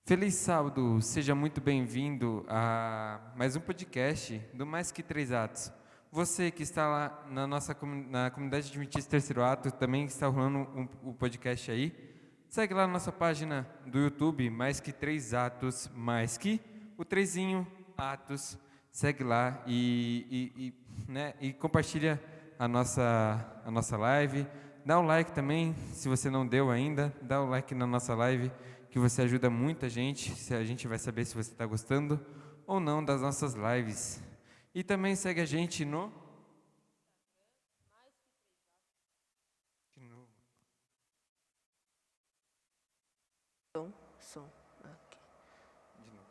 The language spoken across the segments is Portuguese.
Feliz sábado, seja muito bem-vindo a mais um podcast do Mais Que Três Atos. Você que está lá na nossa na comunidade Adventista Terceiro Ato, também está rolando o podcast aí, segue lá na nossa página do YouTube, Mais Que Três Atos, mais que o trezinho Atos, segue lá e compartilha a nossa live. Dá um like também, se você não deu ainda, dá um like na nossa live, que você ajuda muita gente, se a gente vai saber se você está gostando ou não das nossas lives. E também segue a gente no... De novo. Som. Ok. De novo.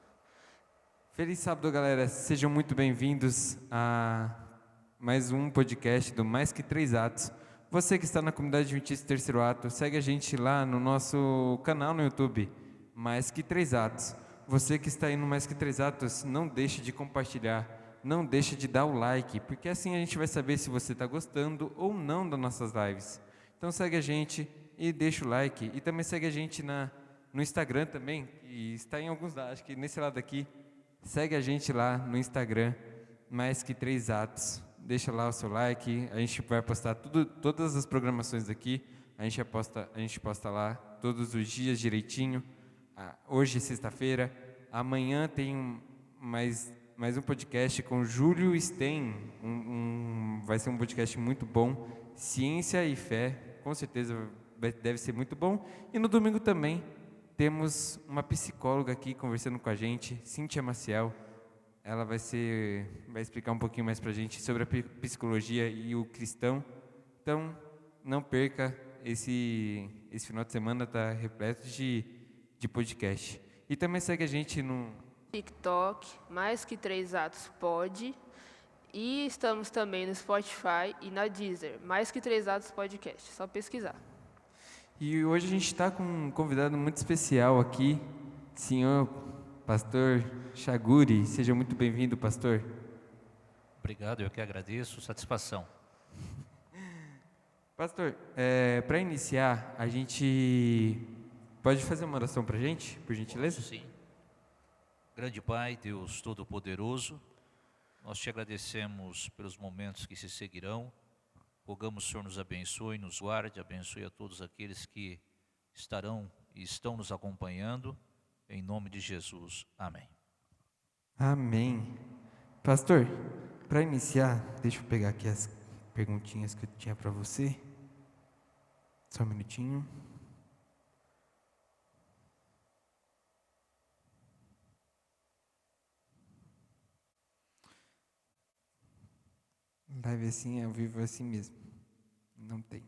Feliz sábado, galera. Sejam muito bem-vindos a mais um podcast do Mais Que Três Atos. Você que está na comunidade Adventista Terceiro Ato, segue a gente lá no nosso canal no YouTube, Mais Que Três Atos. Você que está aí no Mais Que Três Atos, não deixe de compartilhar, não deixe de dar o like, porque assim a gente vai saber se você está gostando ou não das nossas lives. Então segue a gente e deixa o like. E também segue a gente no Instagram também, que está em alguns lados, acho que nesse lado aqui. Segue a gente lá no Instagram, Mais Que Três Atos. Deixa lá o seu like, a gente vai postar todas as programações aqui, a gente posta lá todos os dias direitinho. Hoje, sexta-feira, amanhã tem mais um podcast com Júlio Sten, vai ser um podcast muito bom, Ciência e Fé, com certeza deve ser muito bom. E no domingo também temos uma psicóloga aqui conversando com a gente, Cíntia Maciel. Ela vai explicar um pouquinho mais para a gente sobre a psicologia e o cristão. Então, não perca, esse final de semana está repleto de podcast. E também segue a gente no TikTok, Mais Que Três Atos Pod. E estamos também no Spotify e na Deezer, Mais Que Três Atos Podcast. Só pesquisar. E hoje a gente está com um convidado muito especial aqui, senhor pastor Chaguri. Seja muito bem-vindo, pastor. Obrigado, eu que agradeço, satisfação. Pastor, para iniciar, a gente pode fazer uma oração para a gente, por gentileza? Sim. Grande Pai, Deus Todo-Poderoso, nós te agradecemos pelos momentos que se seguirão. Rogamos, Senhor, nos abençoe, nos guarde, abençoe a todos aqueles que estarão e estão nos acompanhando. Em nome de Jesus. Amém. Amém. Pastor, para iniciar, deixa eu pegar aqui as perguntinhas que eu tinha para você. Só um minutinho. Live assim, ao vivo assim mesmo. Não tem.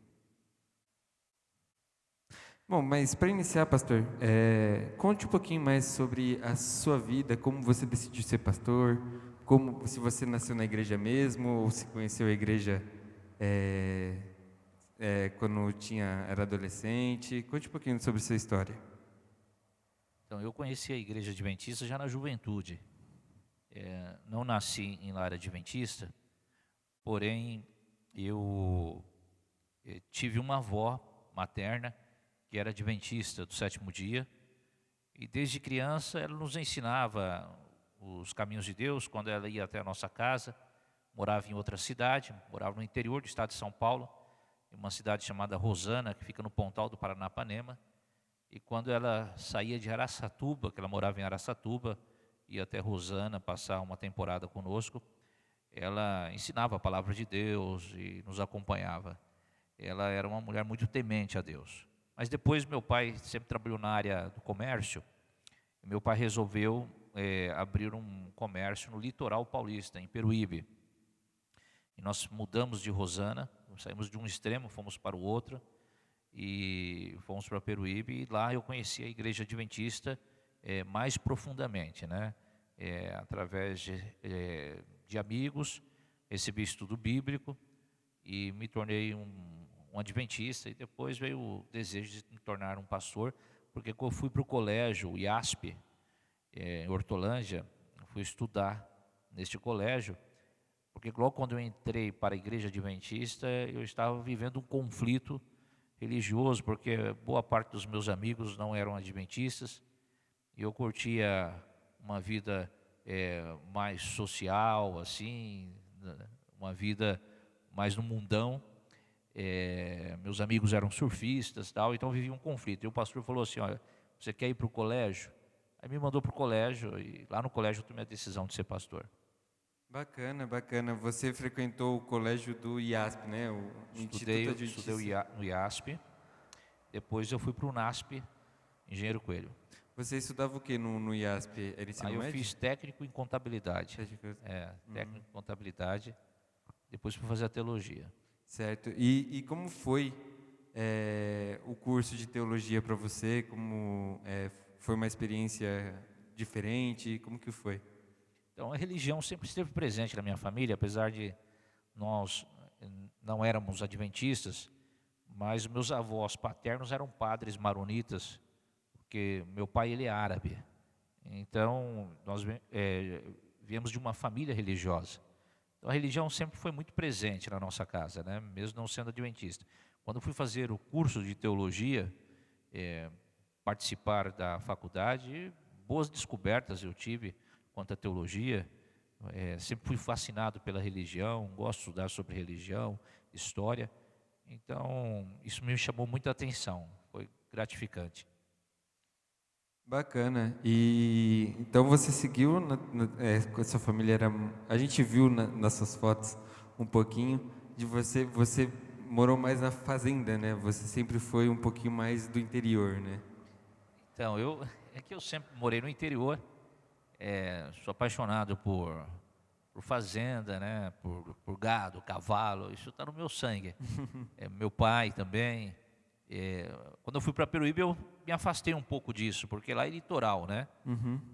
Bom, mas para iniciar, pastor, conte um pouquinho mais sobre a sua vida, como você decidiu ser pastor, se você nasceu na igreja mesmo, ou se conheceu a igreja quando era adolescente. Conte um pouquinho sobre a sua história. Então, eu conheci a Igreja Adventista já na juventude. Não nasci em lar adventista, porém, eu tive uma avó materna que era adventista do sétimo dia, e desde criança ela nos ensinava os caminhos de Deus. Quando ela ia até a nossa casa, morava em outra cidade, morava no interior do estado de São Paulo, em uma cidade chamada Rosana, que fica no Pontal do Paranapanema, e quando ela saía de Araçatuba, que ela morava em Araçatuba, ia até Rosana passar uma temporada conosco, ela ensinava a palavra de Deus e nos acompanhava. Ela era uma mulher muito temente a Deus. Mas depois meu pai sempre trabalhou na área do comércio, e meu pai resolveu abrir um comércio no litoral paulista, em Peruíbe. E nós mudamos de Rosana, saímos de um extremo, fomos para o outro, e fomos para Peruíbe, e lá eu conheci a igreja adventista mais profundamente, né? Através de amigos, recebi estudo bíblico, e me tornei um adventista, e depois veio o desejo de me tornar um pastor, porque quando eu fui para o colégio, o IASP, em Hortolândia, fui estudar neste colégio, porque logo quando eu entrei para a igreja adventista, eu estava vivendo um conflito religioso, porque boa parte dos meus amigos não eram adventistas, E eu curtia uma vida mais social, assim, uma vida mais no mundão. Meus amigos eram surfistas, tal, então vivia um conflito. E o pastor falou assim: olha, você quer ir para o colégio? Aí me mandou para o colégio, e lá no colégio eu tomei a decisão de ser pastor. Bacana, bacana. Você frequentou o colégio do IASP, né? O Instituto Estudei Adventista. no IASP, depois eu fui para o NASP, Engenheiro Coelho. Você estudava o que no IASP? Era ensino Aí eu médio? fiz técnico em contabilidade. Técnico. Técnico em contabilidade, depois fui fazer a teologia. Certo. E como foi o curso de teologia para você? Como foi uma experiência diferente? Como que foi? Então a religião sempre esteve presente na minha família, apesar de nós não éramos adventistas, mas meus avós paternos eram padres maronitas, porque meu pai ele é árabe. Então nós viemos de uma família religiosa. Então a religião sempre foi muito presente na nossa casa, né? Mesmo não sendo adventista. Quando fui fazer o curso de teologia, participar da faculdade, boas descobertas eu tive quanto à teologia. Sempre fui fascinado pela religião, gosto de estudar sobre religião, história. Então isso me chamou muita atenção, foi gratificante. Bacana. E então você seguiu com a sua família a gente viu nas suas fotos um pouquinho de você. Você morou mais na fazenda, né? Você sempre foi um pouquinho mais do interior, né? Então é que eu sempre morei no interior. Sou apaixonado por fazenda, né? Por gado, cavalo. Isso está no meu sangue. Meu pai também. Quando eu fui para Peruíbe, eu me afastei um pouco disso, porque lá é litoral, né?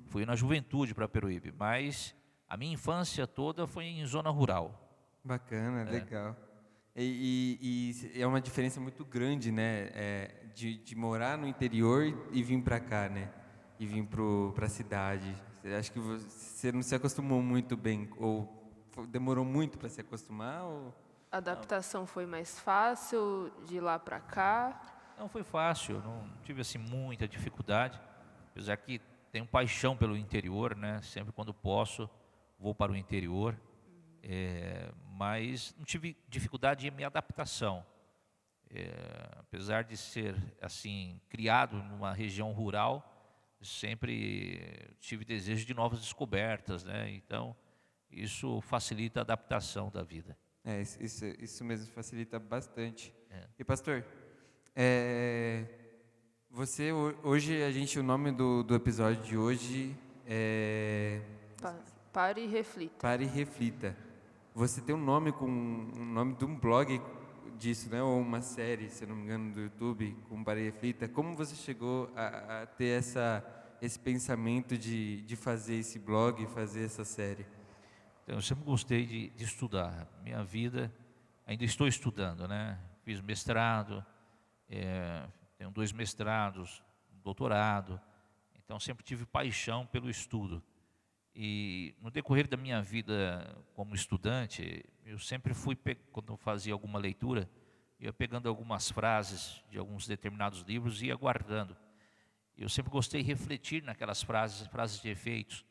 Fui na juventude para Peruíbe, mas a minha infância toda foi em zona rural. Bacana, legal. E é uma diferença muito grande, né? De morar no interior e vir para cá, né? E vir para a cidade. Acho que você não se acostumou muito bem, ou demorou muito para se acostumar? Ou... A adaptação foi mais fácil de lá para cá? Não foi fácil, não tive assim muita dificuldade, apesar que tenho paixão pelo interior, né? Sempre quando posso vou para o interior, mas não tive dificuldade em minha adaptação. Apesar de ser assim criado numa região rural, sempre tive desejo de novas descobertas, né? Então isso facilita a adaptação da vida. Isso mesmo facilita bastante. É. E pastor, você hoje o nome do episódio de hoje é Pare e reflita. Pare e Reflita. Você tem um nome com um nome de um blog disso, né? Ou uma série, se não me engano, do YouTube, com Pare e Reflita. Como você chegou a ter esse pensamento de fazer esse blog, fazer essa série? Então, eu sempre gostei de estudar. Minha vida, ainda estou estudando, né? Fiz mestrado, tenho 2 mestrados, doutorado. Então, sempre tive paixão pelo estudo. E no decorrer da minha vida como estudante, eu sempre fui, quando eu fazia alguma leitura, ia pegando algumas frases de alguns determinados livros e ia guardando. Eu sempre gostei de refletir naquelas frases de efeitos.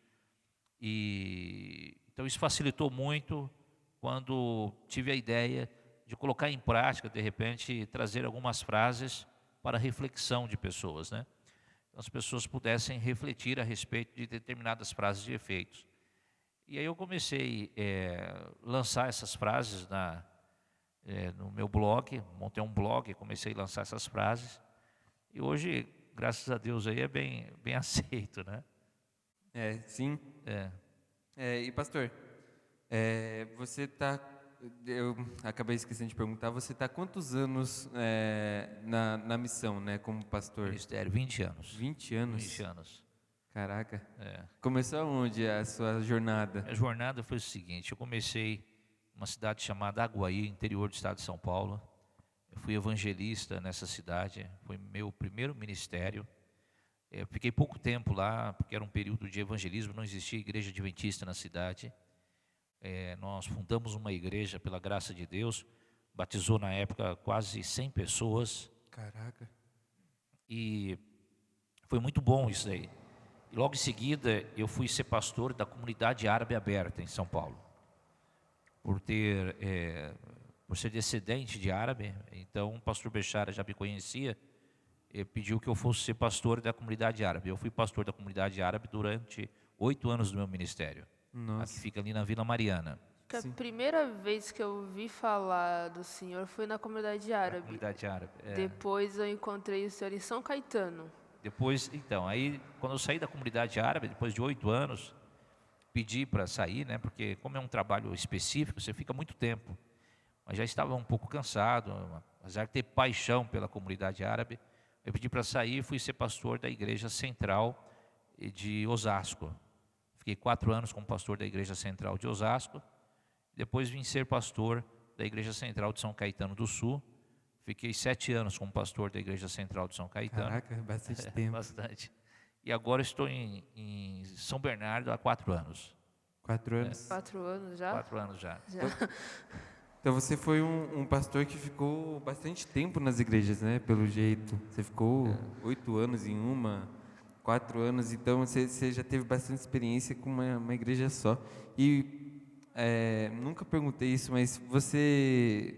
Então isso facilitou muito quando tive a ideia de colocar em prática, de repente, trazer algumas frases para reflexão de pessoas, né? As pessoas pudessem refletir a respeito de determinadas frases de efeitos. E aí eu comecei a lançar essas frases no meu blog, montei um blog, comecei a lançar essas frases. E hoje, graças a Deus, aí é bem aceito, né? Sim. E pastor, você está... Eu acabei esquecendo de perguntar, você está há quantos anos na missão, né, como pastor? Ministério, 20 anos. 20 anos? 20 anos. Caraca. Começou onde a sua jornada? A jornada foi o seguinte, eu comecei numa cidade chamada Aguaí, interior do estado de São Paulo. Eu fui evangelista nessa cidade, foi meu primeiro ministério. Eu fiquei pouco tempo lá, porque era um período de evangelismo, não existia igreja adventista na cidade. Nós fundamos uma igreja pela graça de Deus, batizou na época quase 100 pessoas. Caraca. E foi muito bom isso aí. E logo em seguida, eu fui ser pastor da comunidade árabe aberta em São Paulo. Por ser descendente de árabe, então o pastor Bechara já me conhecia e pediu que eu fosse ser pastor da comunidade árabe. Eu fui pastor da comunidade árabe durante 8 anos do meu ministério, que Nossa. fica ali na Vila Mariana. Que a Sim. primeira vez que eu ouvi falar do senhor foi na comunidade Na árabe. comunidade árabe. Depois eu encontrei o senhor em São Caetano. Depois, então, aí quando eu saí da comunidade árabe, depois de 8 anos, pedi para sair, né? Porque como é um trabalho específico, você fica muito tempo. Mas já estava um pouco cansado, apesar de ter paixão pela comunidade árabe. Eu pedi para sair e fui ser pastor da Igreja Central de Osasco. Fiquei 4 anos como pastor da Igreja Central de Osasco. Depois vim ser pastor da Igreja Central de São Caetano do Sul. Fiquei 7 anos como pastor da Igreja Central de São Caetano. Caraca, bastante tempo. Bastante. E agora estou em São Bernardo há 4 anos. 4 anos. 4 anos já? 4 anos já. Então você foi um pastor que ficou bastante tempo nas igrejas, né? Pelo jeito. Você ficou 8 anos em uma, 4 anos, então você já teve bastante experiência com uma igreja só. E nunca perguntei isso, mas você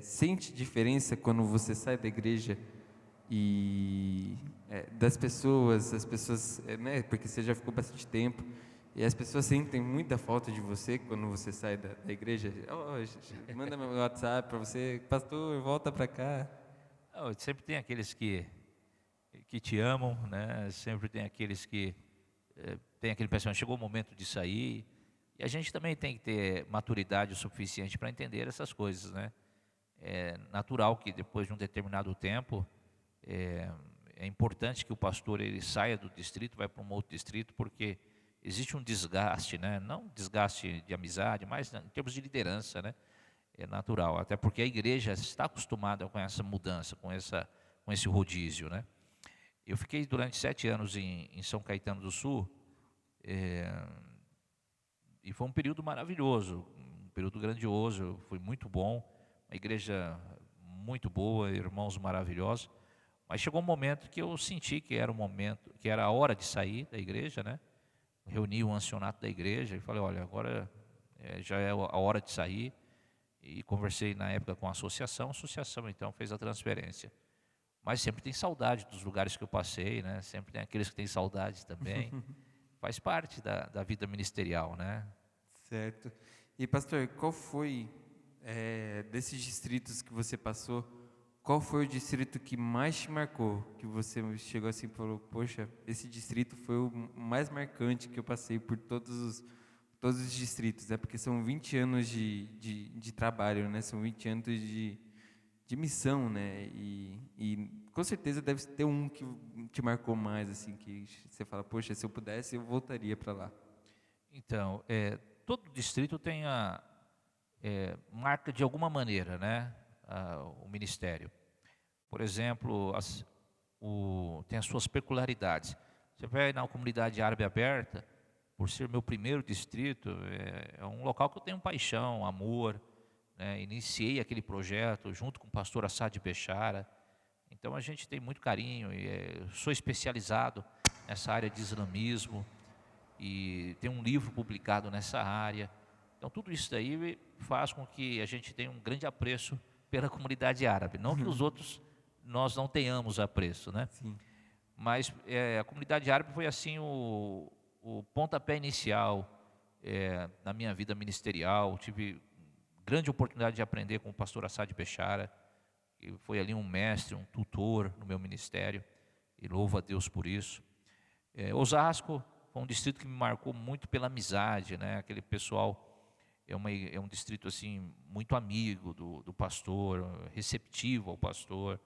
sente diferença quando você sai da igreja e das pessoas, as pessoas, né? Porque você já ficou bastante tempo. E as pessoas sentem muita falta de você quando você sai da igreja. Oh, manda meu WhatsApp para você, pastor, volta para cá. Não, sempre tem aqueles que te amam, né? Sempre tem aqueles que tem aquele pensamento, chegou o momento de sair. E a gente também tem que ter maturidade o suficiente para entender essas coisas, né? É natural que depois de um determinado tempo, é importante que o pastor ele saia do distrito, vai para um outro distrito, porque existe um desgaste, né? Não desgaste de amizade, mas em termos de liderança, né? É natural, até porque a igreja está acostumada com essa mudança, com esse rodízio, né? Eu fiquei durante 7 anos em São Caetano do Sul, e foi um período maravilhoso, um período grandioso, foi muito bom, uma igreja muito boa, irmãos maravilhosos, mas chegou um momento que eu senti que era que era a hora de sair da igreja, né? Reuni o ancianato da igreja e falei, olha, agora já é a hora de sair. E conversei na época com a associação então fez a transferência. Mas sempre tem saudade dos lugares que eu passei, né? Sempre tem aqueles que têm saudade também. Faz parte da vida ministerial, né? Certo. E pastor, qual foi, desses distritos que você passou, qual foi o distrito que mais te marcou? Que você chegou assim e falou, poxa, esse distrito foi o mais marcante que eu passei por todos os distritos, né? Porque são 20 anos de trabalho, né? São 20 anos de missão, né? E com certeza deve ter um que te marcou mais, assim, que você fala, poxa, se eu pudesse, eu voltaria para lá. Então, todo distrito tem marca de alguma maneira, né? O ministério. Por exemplo, tem as suas peculiaridades. Você vai na comunidade árabe aberta, por ser meu primeiro distrito, é um local que eu tenho paixão, amor, né? Iniciei aquele projeto junto com o pastor Assad Bechara, então a gente tem muito carinho, e sou especializado nessa área de islamismo, e tem um livro publicado nessa área, então tudo isso daí faz com que a gente tenha um grande apreço pela comunidade árabe, não que os outros nós não tenhamos apreço, né? Sim. Mas a comunidade árabe foi assim o pontapé inicial na minha vida ministerial. Tive grande oportunidade de aprender com o pastor Assad Bechara, que foi ali um mestre, um tutor no meu ministério, e louvo a Deus por isso. Osasco foi um distrito que me marcou muito pela amizade, né? Aquele pessoal é um distrito assim muito amigo do pastor, receptivo ao pastor,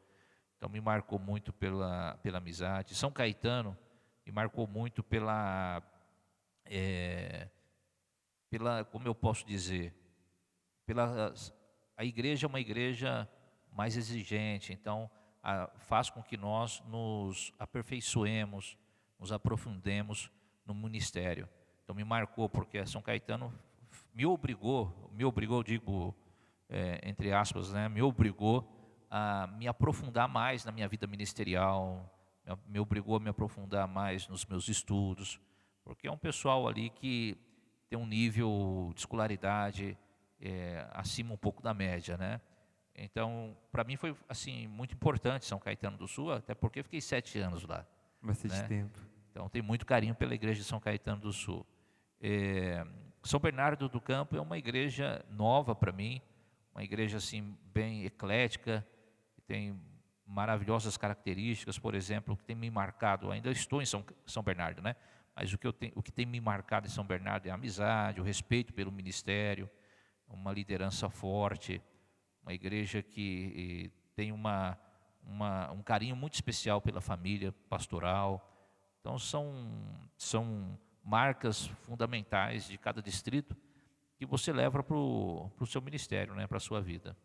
então me marcou muito pela amizade. São Caetano me marcou muito pela, como eu posso dizer, a igreja é uma igreja mais exigente, então faz com que nós nos aperfeiçoemos, nos aprofundemos no ministério. Então me marcou porque São Caetano me obrigou, digo, entre aspas, né, me obrigou a me aprofundar mais na minha vida ministerial, me obrigou a me aprofundar mais nos meus estudos, porque é um pessoal ali que tem um nível de escolaridade acima um pouco da média, né? Então, para mim foi assim muito importante São Caetano do Sul, até porque eu fiquei 7 anos lá, Bastante né? tempo. Então, tenho muito carinho pela igreja de São Caetano do Sul. São Bernardo do Campo é uma igreja nova para mim, uma igreja assim bem eclética, que tem maravilhosas características, por exemplo, que tem me marcado, ainda estou em São Bernardo, né? Mas o que tem me marcado em São Bernardo é a amizade, o respeito pelo ministério, uma liderança forte, uma igreja que tem um carinho muito especial pela família pastoral. Então são marcas fundamentais de cada distrito que você leva para o seu ministério, né, para a sua vida.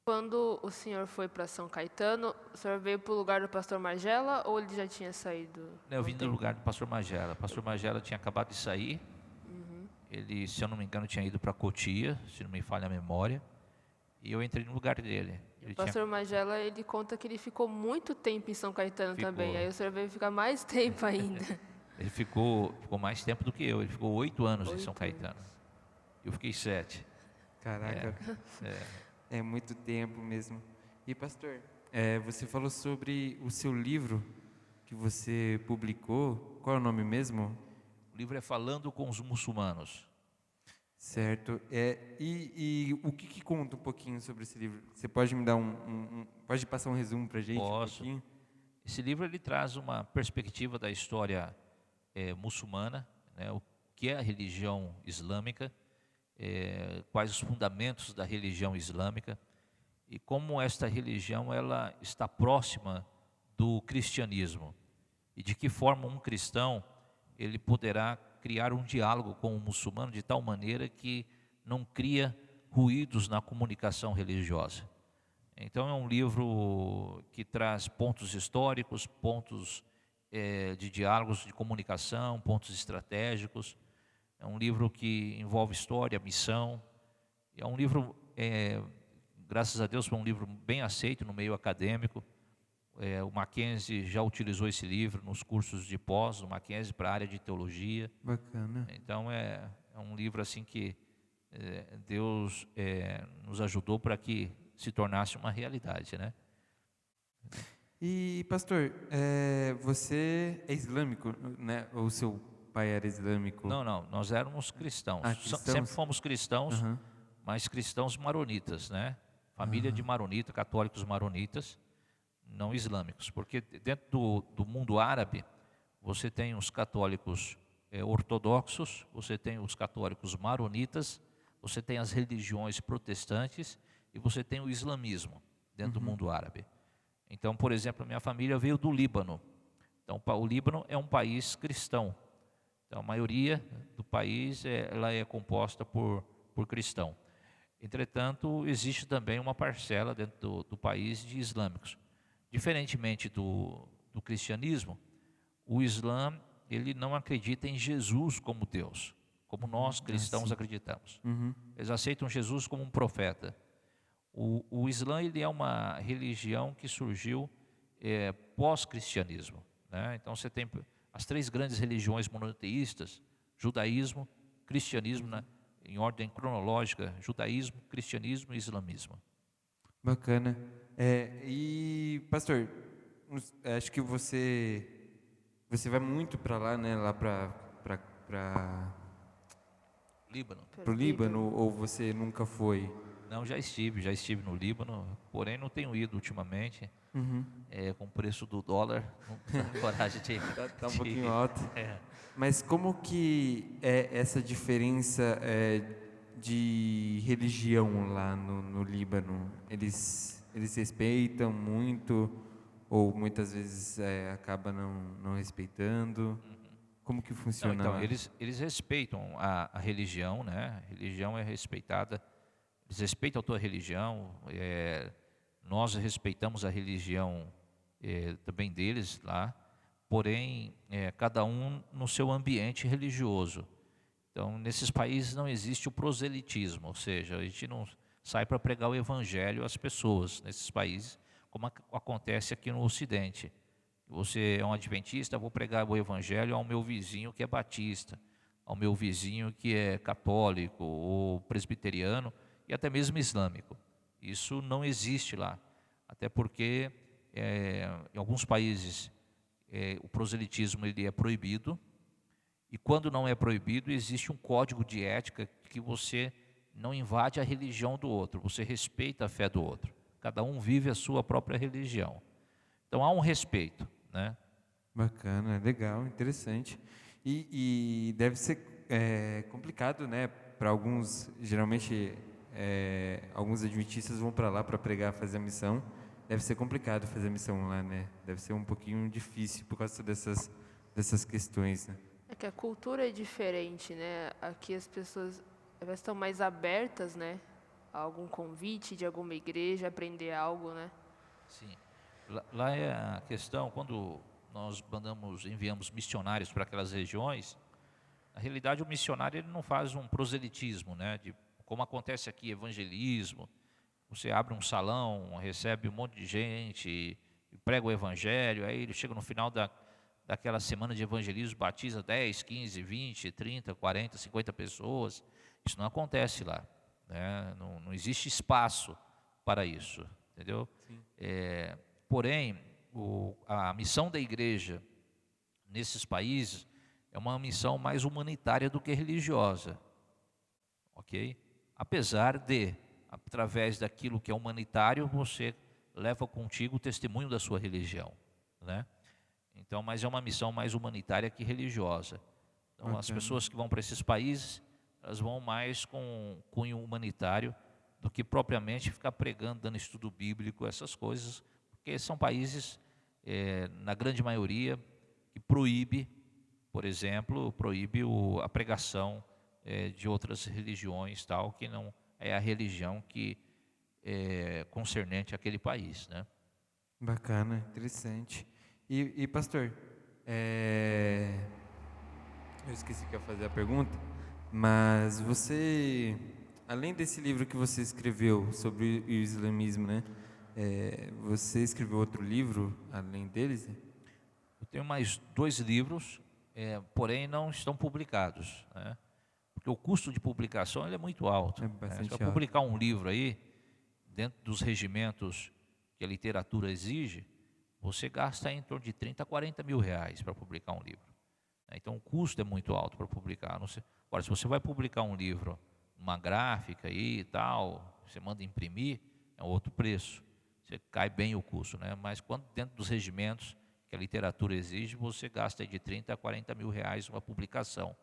Quando o senhor foi para São Caetano, o senhor veio para o lugar do pastor Magela ou ele já tinha saído? Eu há um vim do tempo? lugar do pastor Magela. O pastor Magela tinha acabado de sair. Ele, se eu não me engano, tinha ido para Cotia, se não me falha a memória. E eu entrei no lugar dele. Ele O pastor Magela, ele conta que ele ficou muito tempo em São Caetano também. Aí o senhor veio ficar mais tempo ainda. Ele ficou mais tempo do que eu. Ele ficou 8 anos em São 8 Caetano. Eu fiquei 7. Caraca, é muito tempo mesmo. E pastor, você falou sobre o seu livro que você publicou. Qual é o nome mesmo? O livro é Falando com os Muçulmanos. Certo. E o que conta um pouquinho sobre esse livro? Você pode me dar pode passar um resumo para a gente? Posso. Um pouquinho? Esse livro ele traz uma perspectiva da história muçulmana, né, o que é a religião islâmica, quais os fundamentos da religião islâmica e como esta religião ela está próxima do cristianismo e de que forma um cristão ele poderá criar um diálogo com o muçulmano de tal maneira que não cria ruídos na comunicação religiosa. Então é um livro que traz pontos históricos, pontos de diálogos de comunicação, pontos estratégicos. É um livro que envolve história, missão. É um livro, graças a Deus, foi um livro bem aceito no meio acadêmico. O Mackenzie já utilizou esse livro nos cursos de pós, do Mackenzie para a área de teologia. Bacana. Então é um livro assim que Deus nos ajudou para que se tornasse uma realidade, né? E pastor, você é islâmico, né? Ou seu pai era islâmico? Não, nós éramos cristãos. Cristãos? Sempre fomos cristãos, Aham. mas cristãos maronitas, né? Família de maronita, católicos maronitas, não islâmicos. Porque dentro do mundo árabe, você tem os católicos ortodoxos, você tem os católicos maronitas, você tem as religiões protestantes e você tem o islamismo dentro do mundo árabe. Então, por exemplo, a minha família veio do Líbano. Então, o Líbano é um país cristão. Então, a maioria do país ela é composta por cristão. Entretanto, existe também uma parcela dentro do país de islâmicos. Diferentemente do cristianismo, o Islã ele não acredita em Jesus como Deus, como nós cristãos acreditamos. Eles aceitam Jesus como um profeta. O Islã ele é uma religião que surgiu pós-cristianismo, né? Então você tem as 3 grandes religiões monoteístas: judaísmo, cristianismo, né? Em ordem cronológica: judaísmo, cristianismo e islamismo. Bacana. E pastor, acho que você vai muito para lá, né? Lá para Líbano. o Líbano, ou você nunca foi? Não, já estive no Líbano, porém não tenho ido ultimamente. Com o preço do dólar, não tenho coragem de ir. Tá um pouquinho alto. É. Mas como que é essa diferença de religião lá no Líbano? Eles respeitam muito ou muitas vezes acaba não respeitando? Como que Não, funciona então, lá? eles respeitam a religião, né? A religião é respeitada. Eles respeitam a tua religião. Nós respeitamos a religião também deles lá. Porém, cada um no seu ambiente religioso. Então, nesses países não existe o proselitismo, ou seja, a gente não sai para pregar o evangelho às pessoas nesses países, como acontece aqui no Ocidente. Você é um adventista, vou pregar o evangelho ao meu vizinho que é batista, ao meu vizinho que é católico ou presbiteriano e até mesmo islâmico. Isso não existe lá, até porque em alguns países o proselitismo ele é proibido, e quando não é proibido, existe um código de ética que você não invade a religião do outro, você respeita a fé do outro. Cada um vive a sua própria religião. Então há um respeito, né? Bacana, legal, interessante. E deve ser complicado, né? Para alguns, geralmente, alguns adventistas vão para lá para pregar, fazer a missão. Deve ser complicado fazer a missão lá, né? Deve ser um pouquinho difícil por causa dessas questões, né? É que a cultura é diferente, né? Aqui as pessoas elas estão mais abertas, né? A algum convite de alguma igreja, aprender algo, né? Sim. Lá é a questão, quando nós enviamos missionários para aquelas regiões, na realidade o missionário ele não faz um proselitismo, né? Como acontece aqui, evangelismo, você abre um salão, recebe um monte de gente, prega o evangelho, aí ele chega no final daquela semana de evangelismo, batiza 10, 15, 20, 30, 40, 50 pessoas. Isso não acontece lá, né? Não existe espaço para isso, entendeu? Porém, a missão da igreja nesses países é uma missão mais humanitária do que religiosa, ok? Apesar de, através daquilo que é humanitário, você leva contigo o testemunho da sua religião, né? Então, mas é uma missão mais humanitária que religiosa. Então, as pessoas que vão para esses países, elas vão mais com cunho humanitário do que propriamente ficar pregando, dando estudo bíblico, essas coisas, porque são países, na grande maioria, que proíbe, por exemplo, a pregação de outras religiões, tal, que não é a religião que é concernente àquele país, né? Bacana, interessante. E pastor, eu esqueci que ia fazer a pergunta, mas você, além desse livro que você escreveu sobre o islamismo, né? Você escreveu outro livro além deles? Eu tenho mais 2 livros, porém não estão publicados, né? Porque o custo de publicação ele é muito alto, É né? bastante Se eu alto. publicar um livro aí, dentro dos regimentos que a literatura exige, você gasta em torno de 30 a 40 mil reais para publicar um livro, né? Então o custo é muito alto para publicar. Agora, se você vai publicar um livro, uma gráfica aí e tal, você manda imprimir, é outro preço. Você cai bem o custo, né? Mas quando dentro dos regimentos que a literatura exige, você gasta de 30 a 40 mil reais uma publicação.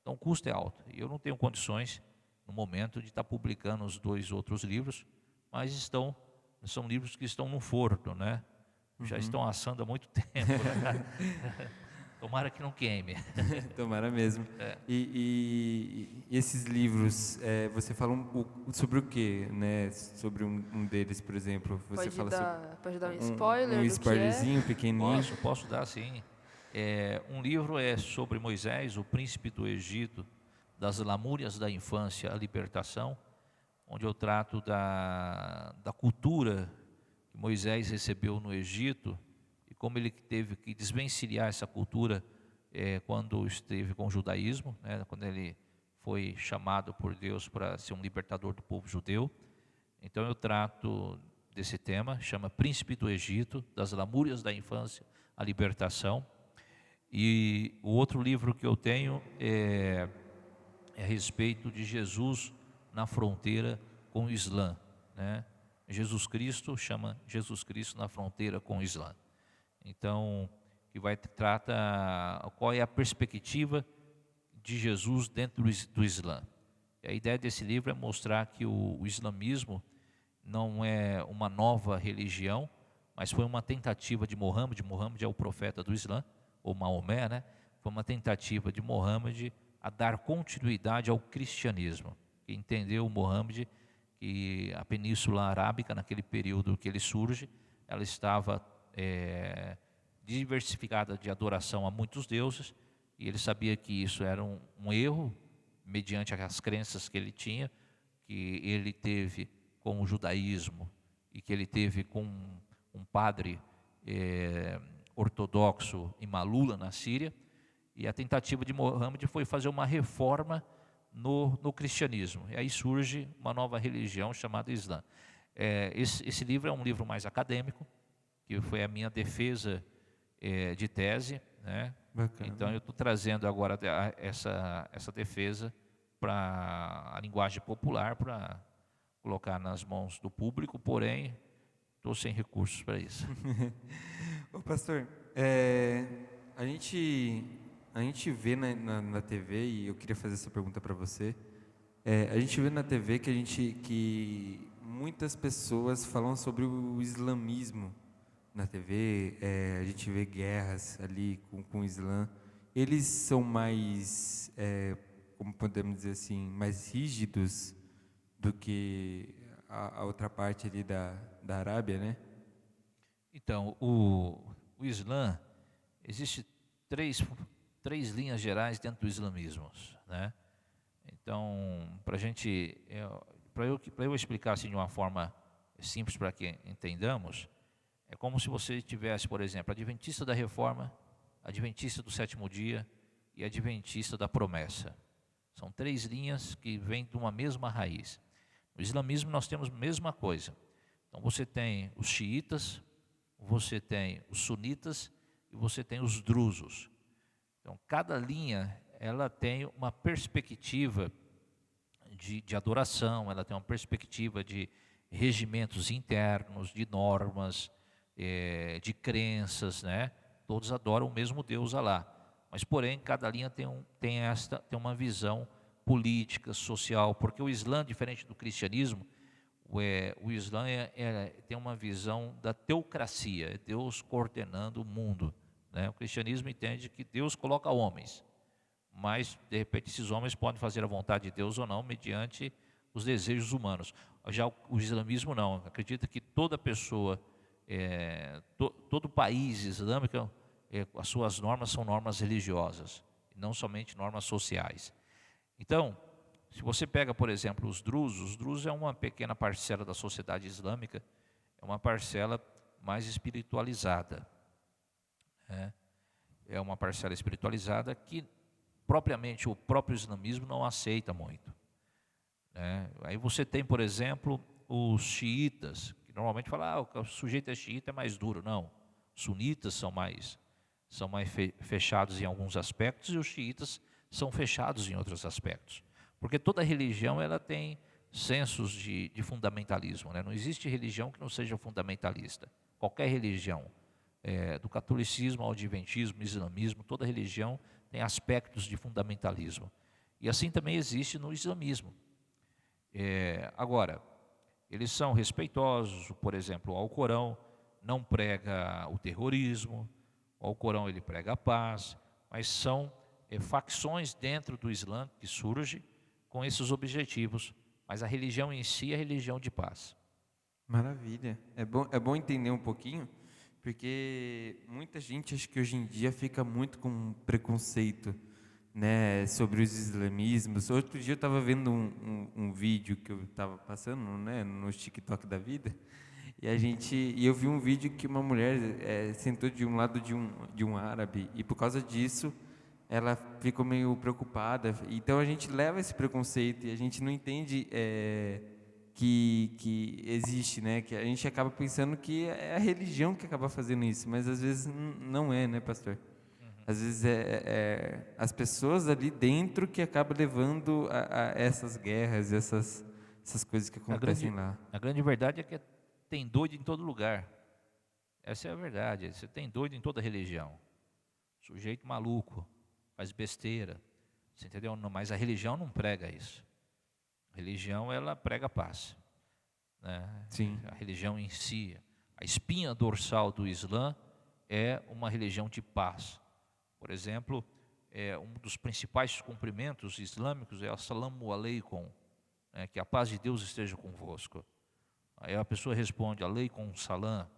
Então o custo é alto. E eu não tenho condições, no momento, de estar publicando os 2 outros livros, mas são livros que estão no forno, né? Já estão assando há muito tempo, né? Tomara que não queime. Tomara mesmo. E esses livros, você fala sobre o quê, né? Sobre um deles, por exemplo. Você fala Pode dar um sobre spoiler um do que é? spoilerzinho pequenininho. Posso dar sim. Um livro é sobre Moisés, o príncipe do Egito, das lamúrias da infância à libertação, onde eu trato da cultura que Moisés recebeu no Egito e como ele teve que desvencilhar essa cultura quando esteve com o judaísmo, né, quando ele foi chamado por Deus para ser um libertador do povo judeu. Então eu trato desse tema, chama Príncipe do Egito, das lamúrias da infância à libertação. E o outro livro que eu tenho é a respeito de Jesus na fronteira com o Islã, né? Jesus Cristo, chama Jesus Cristo na fronteira com o Islã. Então, que trata qual é a perspectiva de Jesus dentro do Islã. E a ideia desse livro é mostrar que o islamismo não é uma nova religião, mas foi uma tentativa de Mohammed. Mohammed é o profeta do Islã, ou Maomé, né? Foi uma tentativa de Mohammed a dar continuidade ao cristianismo. Que entendeu Mohammed que a Península Arábica, naquele período que ele surge, ela estava diversificada de adoração a muitos deuses, e ele sabia que isso era um erro, mediante as crenças que ele tinha, que ele teve com o judaísmo, e que ele teve com um padre ortodoxo em Malula, na Síria, e a tentativa de Mohammed foi fazer uma reforma no cristianismo. E aí surge uma nova religião chamada Islã. Esse livro é um livro mais acadêmico, que foi a minha defesa de tese, né? Bacana. Então eu estou trazendo agora essa defesa para a linguagem popular, para colocar nas mãos do público, porém estou sem recursos para isso. Ô, pastor, a gente vê na TV, e eu queria fazer essa pergunta para você. A gente vê na TV que muitas pessoas falam sobre o islamismo na TV. A gente vê guerras ali com o Islã. Eles são mais, como podemos dizer assim, mais rígidos do que a outra parte ali da Arábia, né? Então, o Islã, existe três linhas gerais dentro do islamismo, né? Então, para eu explicar assim de uma forma simples para que entendamos, é como se você tivesse, por exemplo, adventista da reforma, adventista do sétimo dia e adventista da promessa. São três linhas que vêm de uma mesma raiz. No islamismo nós temos a mesma coisa. Então você tem os xiitas, você tem os sunitas e você tem os drusos. Então cada linha ela tem uma perspectiva de adoração, ela tem uma perspectiva de regimentos internos, de normas, de crenças, né? Todos adoram o mesmo Deus, Alá. Mas porém cada linha tem uma visão política, social, porque o Islã, diferente do cristianismo, o Islã tem uma visão da teocracia, é Deus coordenando o mundo, né? O cristianismo entende que Deus coloca homens, mas de repente esses homens podem fazer a vontade de Deus ou não, mediante os desejos humanos. Já o islamismo não, acredita que toda pessoa, todo país islâmico, as suas normas são normas religiosas, não somente normas sociais. Então, se você pega, por exemplo, os drusos é uma pequena parcela da sociedade islâmica, é uma parcela mais espiritualizada. É uma parcela espiritualizada que propriamente o próprio islamismo não aceita muito. Aí você tem, por exemplo, os xiitas, que normalmente falam, o sujeito é xiita, é mais duro. Não, os sunitas são mais fechados em alguns aspectos e os xiitas são fechados em outros aspectos. Porque toda religião ela tem sensos de fundamentalismo, né? Não existe religião que não seja fundamentalista. Qualquer religião, do catolicismo ao adventismo, islamismo, toda religião tem aspectos de fundamentalismo. E assim também existe no islamismo. Agora, eles são respeitosos, por exemplo, o Alcorão não prega o terrorismo, o Alcorão ele prega a paz, mas são facções dentro do Islã que surgem com esses objetivos, mas a religião em si é religião de paz. Maravilha. É bom entender um pouquinho, porque muita gente acho que hoje em dia fica muito com preconceito, né, sobre os islamismos. Outro dia eu estava vendo um vídeo que eu estava passando, né, no TikTok da vida, e eu vi um vídeo que uma mulher sentou de um lado de um árabe, e por causa disso ela ficou meio preocupada. Então a gente leva esse preconceito e a gente não entende que existe, né? Que a gente acaba pensando que é a religião que acaba fazendo isso, mas às vezes não é, né, pastor? Às vezes as pessoas ali dentro que acabam levando a essas guerras, essas coisas que acontecem lá. A grande verdade é que tem doido em todo lugar. Essa é a verdade. Você tem doido em toda religião. Sujeito maluco, faz besteira. Você entendeu? Mas a religião não prega isso. A religião, ela prega paz, né? Sim. A religião em si, a espinha dorsal do Islã é uma religião de paz. Por exemplo, um dos principais cumprimentos islâmicos é Assalamu alaikum, né, que a paz de Deus esteja convosco. Aí a pessoa responde, alaikum salam.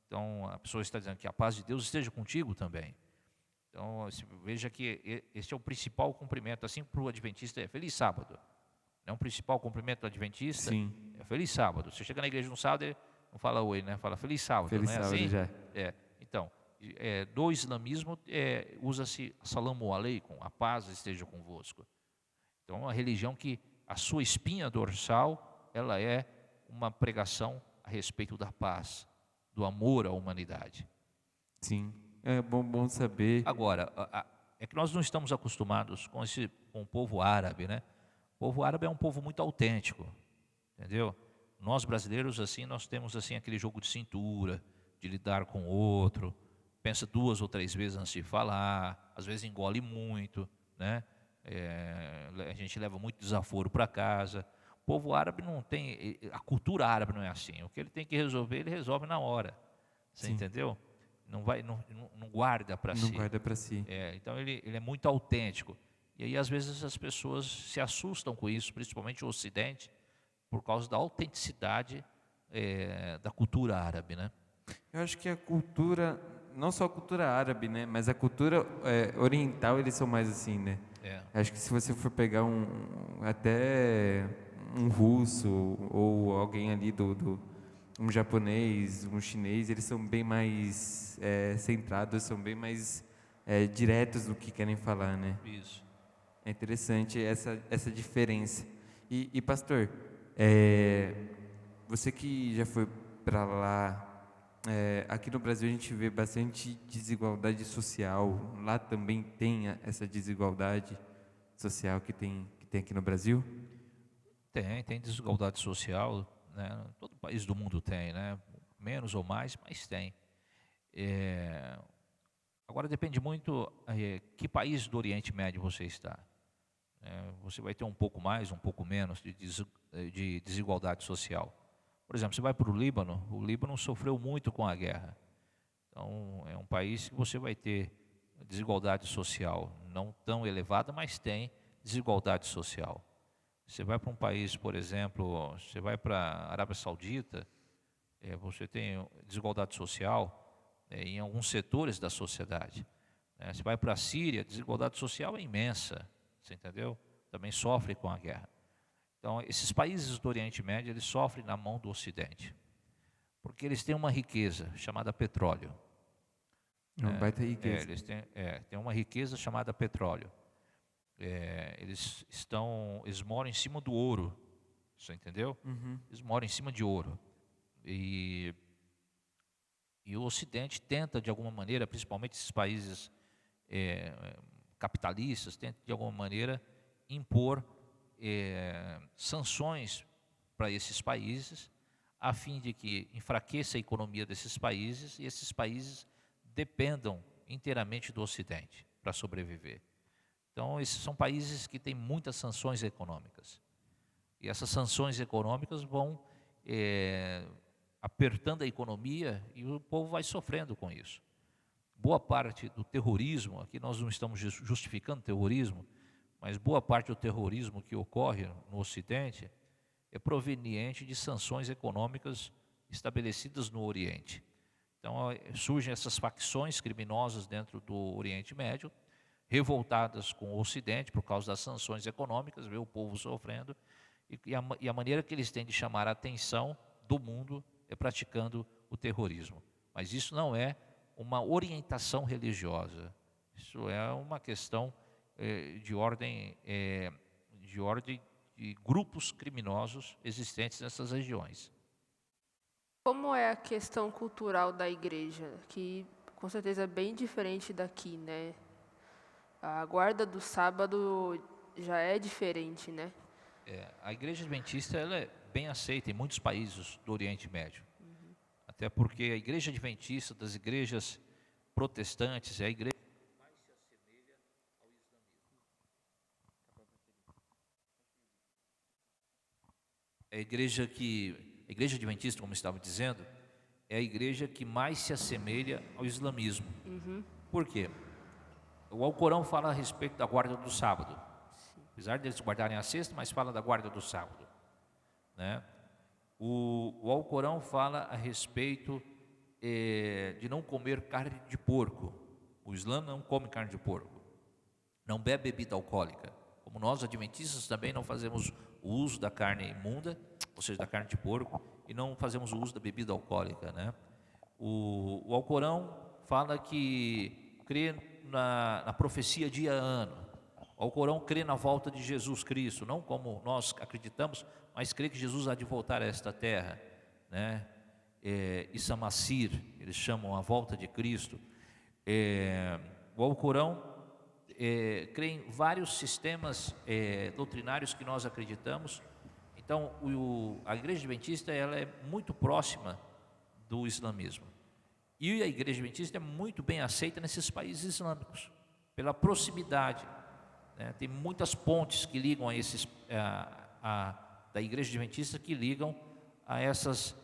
Então a pessoa está dizendo que a paz de Deus esteja contigo também. Então veja que esse é o principal cumprimento, assim para o adventista é feliz sábado. É um principal cumprimento do adventista. Sim. É feliz sábado. Você chega na igreja no sábado, não fala oi, né? Fala feliz sábado. Feliz não é sábado assim? já. Então, do islamismo usa-se Assalamu alaikum, a paz esteja convosco. Então, é uma religião que a sua espinha dorsal, ela é uma pregação a respeito da paz, do amor à humanidade. Sim, é bom saber. Agora, é que nós não estamos acostumados com o povo árabe, né? O povo árabe é um povo muito autêntico, entendeu? Nós brasileiros, assim, nós temos assim aquele jogo de cintura, de lidar com o outro, pensa 2 ou 3 vezes antes de falar, às vezes engole muito, né? A gente leva muito desaforo para casa. O povo árabe não tem, a cultura árabe não é assim. O que ele tem que resolver, ele resolve na hora. Você Sim. entendeu? Não guarda para si. Não guarda para si. Então ele é muito autêntico. E aí às vezes as pessoas se assustam com isso, principalmente o Ocidente, por causa da autenticidade da cultura árabe, né? Eu acho que a cultura, não só a cultura árabe, né, mas a cultura oriental, eles são mais assim, né? Acho que se você for pegar até um russo ou alguém ali um japonês, um chinês, eles são bem mais centrados, são bem mais diretos no que querem falar, né? Isso. É interessante essa diferença. E pastor, você que já foi para lá, aqui no Brasil a gente vê bastante desigualdade social. Lá também tem essa desigualdade social que tem aqui no Brasil? Tem desigualdade social, né? Todo país do mundo tem, né? Menos ou mais, mas tem. Agora depende muito que país do Oriente Médio você está. Você vai ter um pouco mais, um pouco menos de desigualdade social. Por exemplo, você vai para o Líbano sofreu muito com a guerra. Então, é um país que você vai ter desigualdade social, não tão elevada, mas tem desigualdade social. Você vai para um país, por exemplo, você vai para a Arábia Saudita, você tem desigualdade social em alguns setores da sociedade. Você vai para a Síria, a desigualdade social é imensa, você entendeu? Também sofre com a guerra. Então, esses países do Oriente Médio, eles sofrem na mão do Ocidente, porque eles têm uma riqueza chamada petróleo. Uma baita riqueza. Eles têm uma riqueza chamada petróleo. Eles moram em cima do ouro, você entendeu? Eles moram em cima de ouro. E o Ocidente tenta, de alguma maneira, principalmente esses países capitalistas, tenta, de alguma maneira, impor sanções para esses países, a fim de que enfraqueça a economia desses países e esses países dependam inteiramente do Ocidente para sobreviver. Então, esses são países que têm muitas sanções econômicas. E essas sanções econômicas vão apertando a economia e o povo vai sofrendo com isso. Boa parte do terrorismo, aqui nós não estamos justificando terrorismo, mas boa parte do terrorismo que ocorre no Ocidente é proveniente de sanções econômicas estabelecidas no Oriente. Então, surgem essas facções criminosas dentro do Oriente Médio, revoltadas com o Ocidente por causa das sanções econômicas, vê o povo sofrendo, e a maneira que eles têm de chamar a atenção do mundo é praticando o terrorismo. Mas isso não é uma orientação religiosa, isso é uma questão de ordem de grupos criminosos existentes nessas regiões. Como é a questão cultural da igreja, que com certeza é bem diferente daqui, né? A guarda do sábado já é diferente, né? A igreja adventista ela é bem aceita em muitos países do Oriente Médio. Até porque a igreja adventista das igrejas protestantes é a igreja que mais se assemelha ao islamismo. A igreja adventista, como eu estava dizendo, é a igreja que mais se assemelha ao islamismo. Por quê? O Alcorão fala a respeito da guarda do sábado. Apesar deles guardarem a sexta, mas fala da guarda do sábado, né? O Alcorão fala a respeito de não comer carne de porco. O Islã não come carne de porco, não bebe bebida alcoólica. Como nós, adventistas, também não fazemos o uso da carne imunda, ou seja, da carne de porco, e não fazemos o uso da bebida alcoólica, né? O Alcorão fala que crê na profecia dia a ano. O Alcorão crê na volta de Jesus Cristo, não como nós acreditamos, mas crê que Jesus há de voltar a esta terra, né? Issamacir, eles chamam a volta de Cristo. O Alcorão crê em vários sistemas doutrinários que nós acreditamos. Então, a Igreja Adventista ela é muito próxima do islamismo. E a Igreja Adventista é muito bem aceita nesses países islâmicos, pela proximidade, né? Tem muitas pontes que ligam a esses, da Igreja Adventista que ligam a essas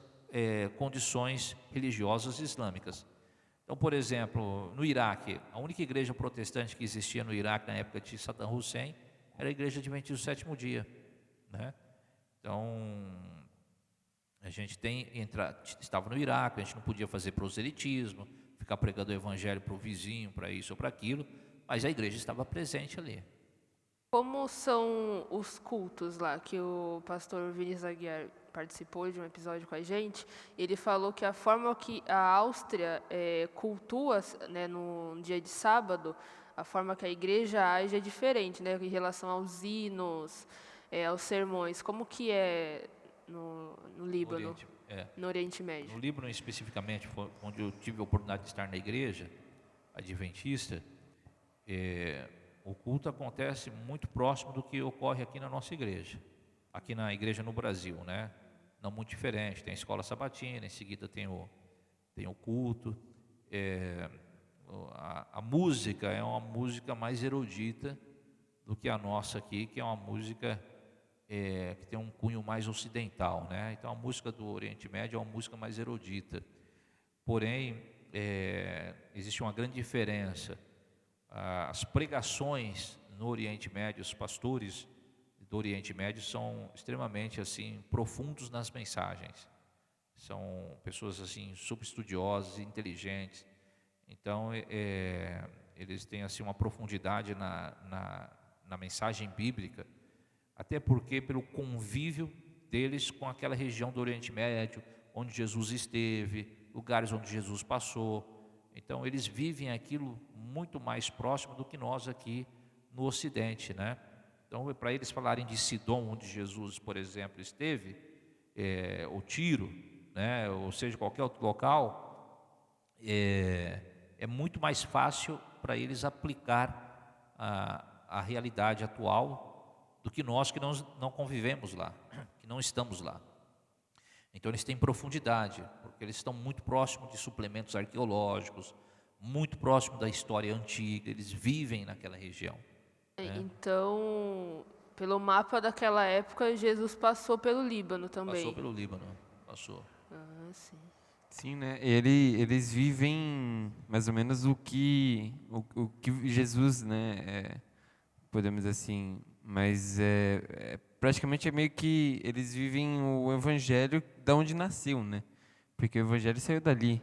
condições religiosas islâmicas. Então, por exemplo, no Iraque, a única igreja protestante que existia no Iraque na época de Saddam Hussein era a Igreja Adventista do Sétimo Dia, né? Então, a gente estava no Iraque, a gente não podia fazer proselitismo, ficar pregando o evangelho para o vizinho, para isso ou para aquilo, mas a igreja estava presente ali. Como são os cultos lá, que o pastor Vinícius Aguiar participou de um episódio com a gente, ele falou que a forma que a Áustria cultua, né, no dia de sábado, a forma que a igreja age é diferente, né, em relação aos hinos, aos sermões. Como que é no Líbano, no Oriente Médio? No Líbano, especificamente, onde eu tive a oportunidade de estar na igreja adventista, o culto acontece muito próximo do que ocorre aqui na nossa igreja, aqui na igreja no Brasil, né? Não muito diferente. Tem a escola sabatina, em seguida tem o culto. A música é uma música mais erudita do que a nossa aqui, que é uma música que tem um cunho mais ocidental, né? Então a música do Oriente Médio é uma música mais erudita. Porém, existe uma grande diferença. As pregações no Oriente Médio, os pastores do Oriente Médio são extremamente assim profundos nas mensagens. São pessoas assim super estudiosas, inteligentes. Então, eles têm assim uma profundidade na mensagem bíblica, até porque pelo convívio deles com aquela região do Oriente Médio, onde Jesus esteve, lugares onde Jesus passou. Então, eles vivem aquilo muito mais próximo do que nós aqui no Ocidente, né? Então, para eles falarem de Sidom, onde Jesus, por exemplo, esteve, ou Tiro, né? Ou seja, qualquer outro local, é muito mais fácil para eles aplicar a realidade atual do que nós que não convivemos lá, que não estamos lá. Então eles têm profundidade, porque eles estão muito próximos de suplementos arqueológicos, muito próximo da história antiga, eles vivem naquela região. Então, pelo mapa daquela época, Jesus passou pelo Líbano também. Passou pelo Líbano, passou. Ah, sim. Sim, né? Eles vivem mais ou menos o que Jesus, né? Podemos dizer assim, mas praticamente é meio que eles vivem o evangelho da onde nasceu, né? Porque o evangelho saiu dali,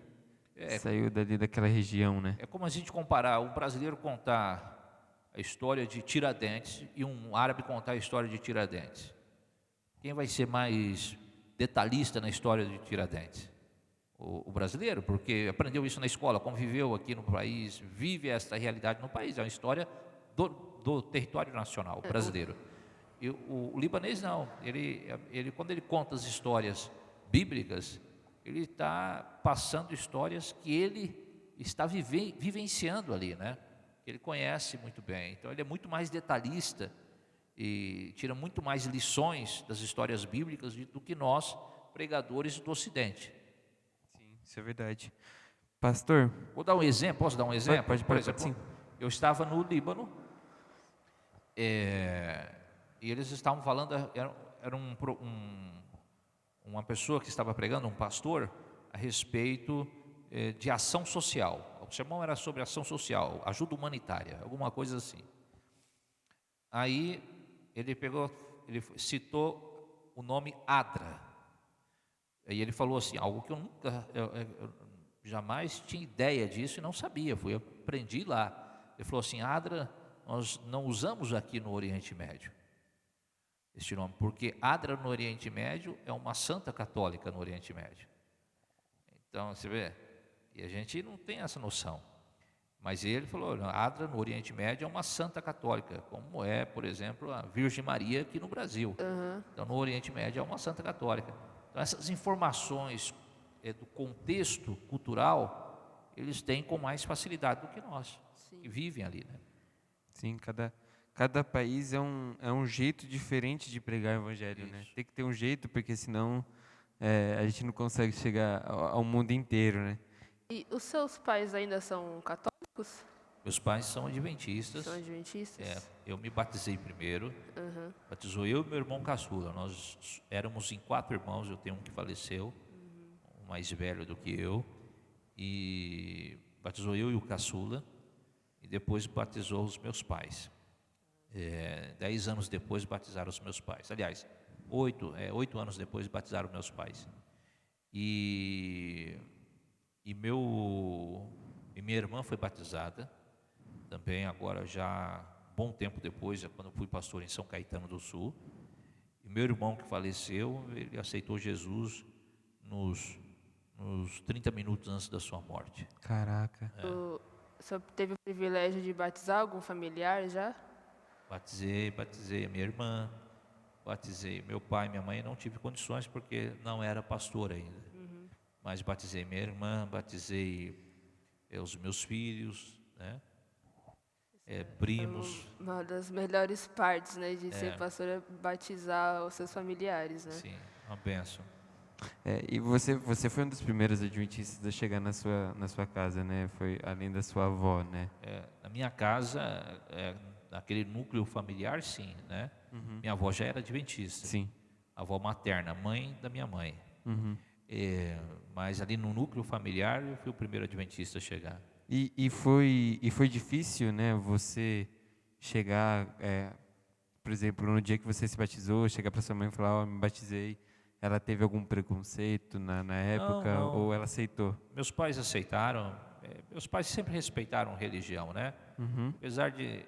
saiu dali daquela região, né? É como a gente comparar um brasileiro contar a história de Tiradentes e um árabe contar a história de Tiradentes. Quem vai ser mais detalhista na história de Tiradentes? O brasileiro, porque aprendeu isso na escola, conviveu aqui no país, vive essa realidade no país. É uma história do território nacional brasileiro. E o libanês não. Ele quando ele conta as histórias bíblicas, ele está passando histórias que ele está vivenciando ali, né? Ele conhece muito bem. Então ele é muito mais detalhista e tira muito mais lições das histórias bíblicas do que nós, pregadores do Ocidente. Sim, isso é verdade. Pastor? Vou dar um exemplo, posso dar um exemplo? Pode, por exemplo, sim. Eu estava no Líbano, e eles estavam falando, era uma pessoa que estava pregando, um pastor, a respeito de ação social. O sermão era sobre ação social, ajuda humanitária, alguma coisa assim. Aí ele citou o nome ADRA. Aí ele falou assim, algo que eu jamais tinha ideia disso e não sabia, aprendi lá. Ele falou assim, ADRA nós não usamos aqui no Oriente Médio, este nome, porque ADRA no Oriente Médio é uma santa católica no Oriente Médio. Então, você vê, E a gente não tem essa noção. Mas ele falou, Adra no Oriente Médio é uma santa católica, como é, por exemplo, a Virgem Maria aqui no Brasil. Então, no Oriente Médio é uma santa católica. Então, essas informações do contexto cultural, eles têm com mais facilidade do que nós, que vivem ali, né? Sim, cada país é um jeito diferente de pregar o evangelho, né? Tem que ter um jeito, porque senão a gente não consegue chegar ao mundo inteiro, né? E os seus pais ainda são católicos? Meus pais são adventistas. São adventistas? Eu me batizei primeiro. Batizou eu e meu irmão caçula. Nós éramos em 4 irmãos, eu tenho um que faleceu, um mais velho do que eu. E batizou eu e o caçula. E depois batizou os meus pais. 10 anos depois batizaram os meus pais. Aliás, 8 anos depois batizaram meus pais. E minha irmã foi batizada também agora já bom tempo depois, quando eu fui pastor em São Caetano do Sul. E meu irmão que faleceu, ele aceitou Jesus nos 30 minutos antes da sua morte. Caraca. O senhor teve o privilégio de batizar algum familiar já? Batizei a minha irmã, batizei meu pai, minha mãe, não tive condições porque não era pastor ainda. Mas batizei minha irmã, batizei os meus filhos, né? Primos. Uma das melhores partes, né, de ser pastor é batizar os seus familiares, né? Sim, uma bênção. E você foi um dos primeiros adventistas a chegar na sua casa, né? Foi além da sua avó, né? Na minha casa, naquele núcleo familiar, sim, né? Minha avó já era adventista. Sim. A avó materna, mãe da minha mãe. Mas ali no núcleo familiar, eu fui o primeiro adventista a chegar. E foi difícil, né? Você chegar, por exemplo, no dia que você se batizou, chegar para sua mãe e falar, me batizei. Ela teve algum preconceito na época Não. ou ela aceitou? Meus pais aceitaram. Meus pais sempre respeitaram religião, né? Apesar de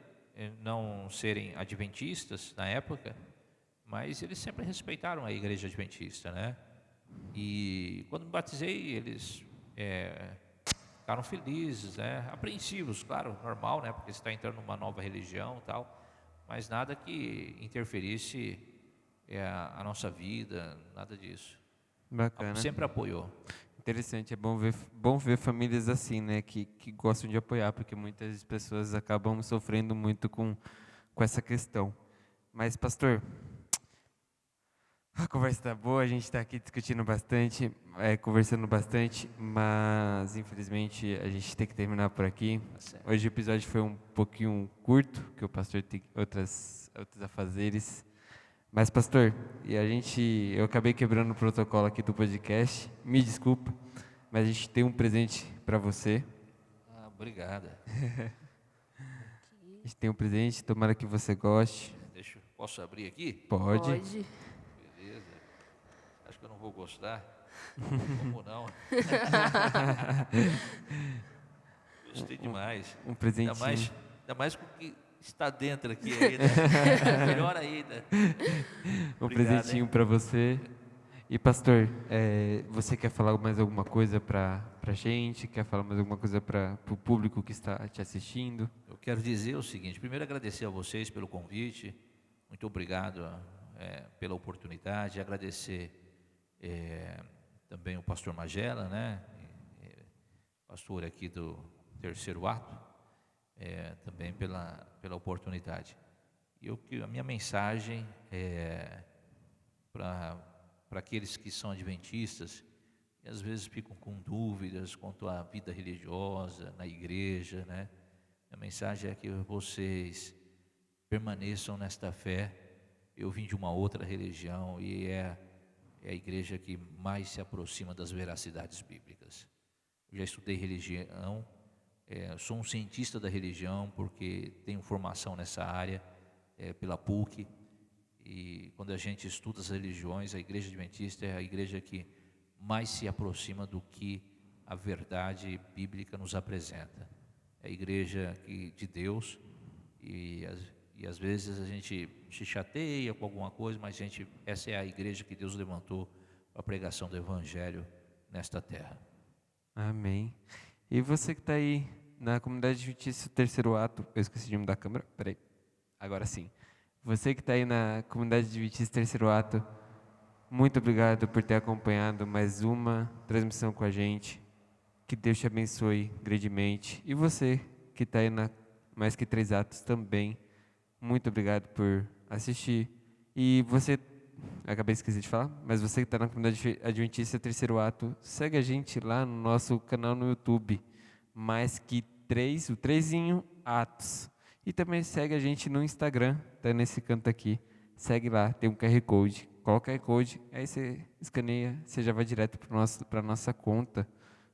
não serem adventistas na época, mas eles sempre respeitaram a igreja adventista, né? E quando me batizei, eles ficaram felizes, né? Apreensivos, claro, normal, né? Porque você está entrando numa nova religião e tal, mas nada que interferisse a nossa vida, nada disso. Bacana. Sempre apoiou. Interessante, é bom ver famílias assim, né? Que gostam de apoiar, porque muitas pessoas acabam sofrendo muito com essa questão. Mas, pastor, a conversa está boa, a gente está aqui discutindo bastante, conversando bastante, mas infelizmente a gente tem que terminar por aqui. Hoje o episódio foi um pouquinho curto, porque o pastor tem outros afazeres. Mas, pastor, eu acabei quebrando o protocolo aqui do podcast, me desculpa, mas a gente tem um presente para você. Obrigada. A gente tem um presente, tomara que você goste. Posso abrir aqui? Pode. Beleza. Acho que eu não vou gostar. Como não? Gostei demais. Um presentinho. Ainda mais com o que está dentro aqui ainda. Melhor ainda. Um Obrigado, presentinho para você. E, pastor, você quer falar mais alguma coisa para a gente? Quer falar mais alguma coisa para o público que está te assistindo? Eu quero dizer o seguinte: primeiro, agradecer a vocês pelo convite. Muito obrigado pela oportunidade. Agradecer também o pastor Magela, né? Pastor aqui do Terceiro Ato, também pela oportunidade. E a minha mensagem para aqueles que são adventistas e às vezes ficam com dúvidas quanto à vida religiosa na igreja, né? A mensagem é que vocês permaneçam nesta fé. Eu vim de uma outra religião e é a igreja que mais se aproxima das veracidades bíblicas. Eu já estudei religião, sou um cientista da religião porque tenho formação nessa área pela PUC. E quando a gente estuda as religiões, a igreja adventista é a igreja que mais se aproxima do que a verdade bíblica nos apresenta. É a igreja de Deus, e às vezes a gente se chateia com alguma coisa, mas essa é a igreja que Deus levantou para a pregação do Evangelho nesta terra. Amém. E você que está aí na comunidade adventista terceiro ato, eu esqueci de mudar a câmera, peraí, agora sim. Você que está aí na comunidade adventista terceiro ato, muito obrigado por ter acompanhado mais uma transmissão com a gente. Que Deus te abençoe grandemente. E você que está aí na Mais Que Três Atos também, muito obrigado por assistir. E você, acabei esqueci de falar, mas você que está na comunidade adventista terceiro ato, segue a gente lá no nosso canal no YouTube, Mais Que Três, o trezinho Atos. E também segue a gente no Instagram, tá nesse canto aqui. Segue lá, tem um QR Code. Coloca o QR Code, aí você escaneia, você já vai direto para a nossa conta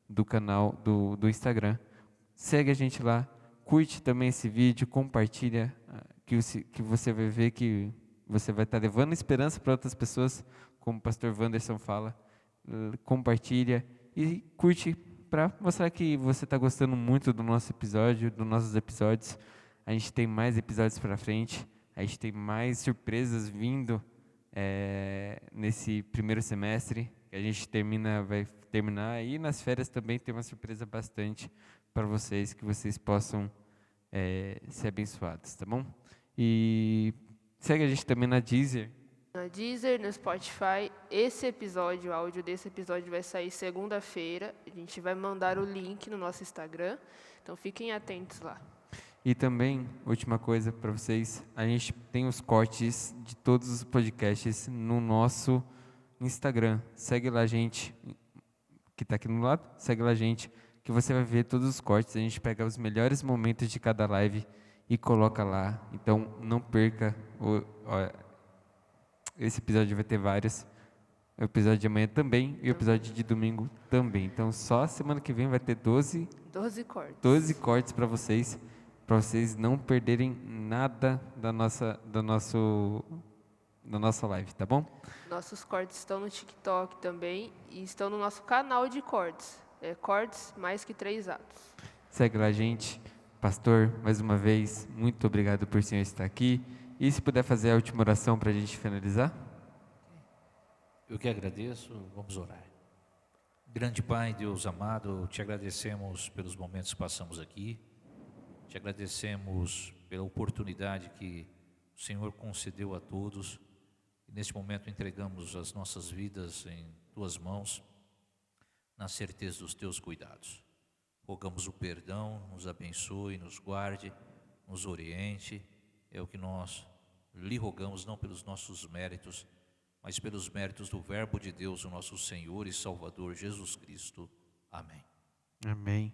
do canal do Instagram. Segue a gente lá, curte também esse vídeo, compartilha, que você vai ver que você vai estar levando esperança para outras pessoas, como o pastor Wanderson fala. Compartilha e curte para mostrar que você está gostando muito do nosso episódio, dos nossos episódios. A gente tem mais episódios para frente, a gente tem mais surpresas vindo nesse primeiro semestre, que a gente vai terminar, e nas férias também tem uma surpresa bastante para vocês, que vocês possam ser abençoados, tá bom? E segue a gente também na Deezer. Na Deezer, no Spotify, esse episódio, o áudio desse episódio vai sair segunda-feira. A gente vai mandar o link no nosso Instagram, então fiquem atentos lá. E também, última coisa para vocês, a gente tem os cortes de todos os podcasts no nosso Instagram. Segue lá a gente, que está aqui no lado, segue lá a gente, que você vai ver todos os cortes. A gente pega os melhores momentos de cada live e coloca lá. Então, não perca. Esse episódio vai ter vários. O episódio de amanhã também e o episódio de domingo também. Então, só semana que vem vai ter 12 cortes para vocês não perderem nada da nossa live, tá bom? Nossos cortes estão no TikTok também e estão no nosso canal de cortes. Cortes Mais Que Três Atos. Segue lá, gente. Pastor, mais uma vez, muito obrigado por o senhor estar aqui. E se puder fazer a última oração para a gente finalizar? Eu que agradeço, vamos orar. Grande Pai, Deus amado, te agradecemos pelos momentos que passamos aqui. Te agradecemos pela oportunidade que o Senhor concedeu a todos. E neste momento entregamos as nossas vidas em tuas mãos, na certeza dos teus cuidados. Rogamos o perdão, nos abençoe, nos guarde, nos oriente. É o que nós lhe rogamos, não pelos nossos méritos, mas pelos méritos do Verbo de Deus, o nosso Senhor e Salvador Jesus Cristo. Amém. Amém.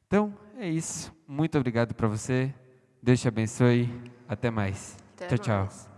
Então, é isso. Muito obrigado para você. Deus te abençoe. Até mais. Até Tchau, mais. tchau.